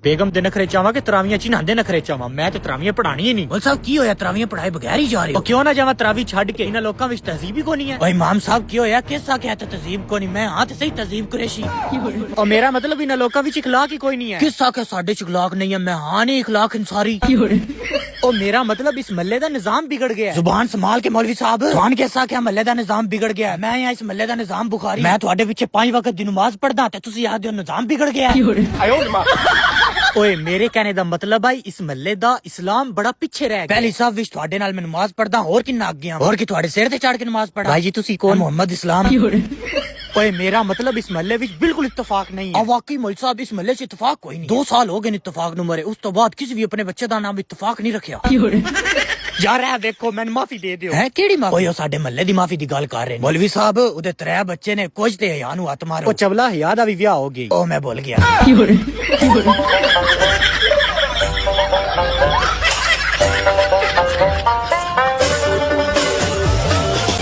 ਬੇਗਮ ਦੇ ਨਖਰੇ ਚਾਵਾਂ ਕਿ ਤਰਾਵੀਆਂ ਚ ਨਹਾਂਦੇ ਨਖਰੇ ਚਾਵਾਂ। ਮੈਂ ਤੇ ਤਰਾਵੀਆਂ ਪੜਾਣੀ ਹੀ ਨਹੀਂ। ਮੌਲਵੀ ਸਾਹਿਬ ਕੀ ਹੋਇਆ, ਤਰਾਵੀਆਂ ਪੜਾਏ ਬਗੈਰ ਹੀ ਜਾ ਰਹੇ ਹੋ? ਉਹ ਕਿਉਂ ਨਾ ਜਾਵਾਂ ਤਰਾਵੀ ਛੱਡ ਕੇ? ਇਹਨਾਂ ਲੋਕਾਂ ਵਿੱਚ ਤਹਿਜ਼ੀਬ ਹੀ ਕੋਈ ਨਹੀਂ ਹੈ। ਓਏ ਇਮਾਮ ਸਾਹਿਬ ਕੀ ਹੋਇਆ, ਕਿਸ ਆਖਿਆ ਤੇ ਤਜ਼ੀਬ ਕੋ ਨਹੀਂ? ਮੈਂ ਹਾਂ ਤੇ ਸਹੀ ਤਜ਼ੀਬ ਕੁਰੈਸ਼ੀ। ਉਹ ਮੇਰਾ ਮਤਲਬ ਇਹਨਾਂ ਲੋਕਾਂ ਵਿੱਚ ਇਖਲਾਕ ਹੀ ਕੋਈ ਨਹੀਂ ਹੈ। ਕਿਸ ਆਖਿਆ ਸਾਡੇ ਚ ਇਖਲਾਕ ਨਹੀਂ ਹੈ? ਮੈਂ ਹਾਂ ਨਹੀਂ ਇਖਲਾਕ ਇਨਸਾਰੀ। ਉਹ ਮੇਰਾ ਮਤਲਬ ਇਸ ਮਹੱਲੇ ਦਾ ਨਿਜ਼ਾਮ ਵਿਗੜ ਗਿਆ ਹੈ। ਜ਼ੁਬਾਨ ਸੰਭਾਲ ਕੇ ਮੌਲवी साहब, ਤੁਹਾਨੂੰ ਕਿਸ ਆਖਿਆ ਮਹੱਲੇ ਦਾ ਨਿਜ਼ਾਮ ਵਿਗੜ ਗਿਆ ਹੈ? ਮੈਂ ਇਸ ਮਹੱਲੇ ਦਾ ਨਿਜ਼ਾਮ ਬੁਖਾਰੀ। ਮੈਂ ਤੁਹਾਡੇ ਵਿੱਚ 5 ਵਕਤ ਦੀ ਨਮਾਜ਼ ਪੜਦਾ ਤੇ ਤੁਸੀਂ ਆਖਦੇ ਹੋ ਨਿਜ਼ਾਮ ਵਿਗੜ ਗਿਆ ਹੈ। ਓਏ ਮੇਰੇ कहने ਦਾ ਮਤਲਬ ਹੈ ਇਸ ਮਹੱਲੇ ਦਾ ਇਸਲਾਮ ਬੜਾ ਪਿੱਛੇ ਰਹਿ ਗਿਆ। ਪਹਿਲੀ ਸਾਹਿਬ ਵਿੱਚ ਤੁਹਾਡੇ ਨਾਲ ਮੈਂ ਨਮਾਜ਼ ਪੜਦਾ, ਹੋਰ ਕਿੰਨਾ ਅੱਗੇ ਆ? ਹੋਰ ਕੀ ਤੁਹਾਡੇ ਸਿਰ ਤੇ ਚੜ ਕੇ ਨਮਾਜ਼ ਪੜਾ? ਭਾਈ ਜੀ ਤੁਸੀਂ ਕੌਣ? ਮੁਹੰਮਦ ਇਸਲਾਮ। ਓਏ ਮੇਰਾ ਮਤਲਬ ਇਸ ਮਹੱਲੇ ਵਿੱਚ ਬਿਲਕੁਲ ਇਤਫਾਕ ਨਹੀਂ ਹੈ। ਵਾਕਈ ਮੌਲवी साहब ਇਸ ਮਹੱਲੇ 'ਚ ਇਤਫਾਕ ਕੋਈ ਨਹੀਂ। 2 ਸਾਲ ਹੋ ਗਏ ਨੇ ਇਤਫਾਕ ਨੂੰ ਮਰੇ, ਉਸ ਤੋਂ ਬਾਅਦ ਕਿਸੇ ਵੀ ਆਪਣੇ ਬੱਚੇ ਦਾ ਨਾਮ ਇਤਫਾਕ ਨਹੀਂ ਰੱਖਿਆ। ਯਾਰ ਇਹ ਵੇਖੋ ਮੈਨੂੰ ਮਾਫੀ ਦੇ ਦਿਓ। ਹੈ ਕਿਹੜੀ ਮਾਫੀ? ਓਏ ਉਹ ਸਾਡੇ ਮਹੱਲੇ ਦੀ ਮਾਫੀ ਦੀ ਗੱਲ ਕਰ ਰਹੇ ਨੇ। ਮੌਲवी साहब ਉਹਦੇ 3 ਬੱਚੇ ਨੇ, ਕੁਝ ਤੇ ਹਯਾ ਨੂੰ ਹੱਥ ਮਾਰੋ। ਉਹ ਚਵਲਾ ਹਿਆ ਦਾ ਵੀ ਵਿਆਹ ਹੋ ਗਿਆ। ਉਹ ਮੈਂ ਭੁੱਲ ਗਿਆ।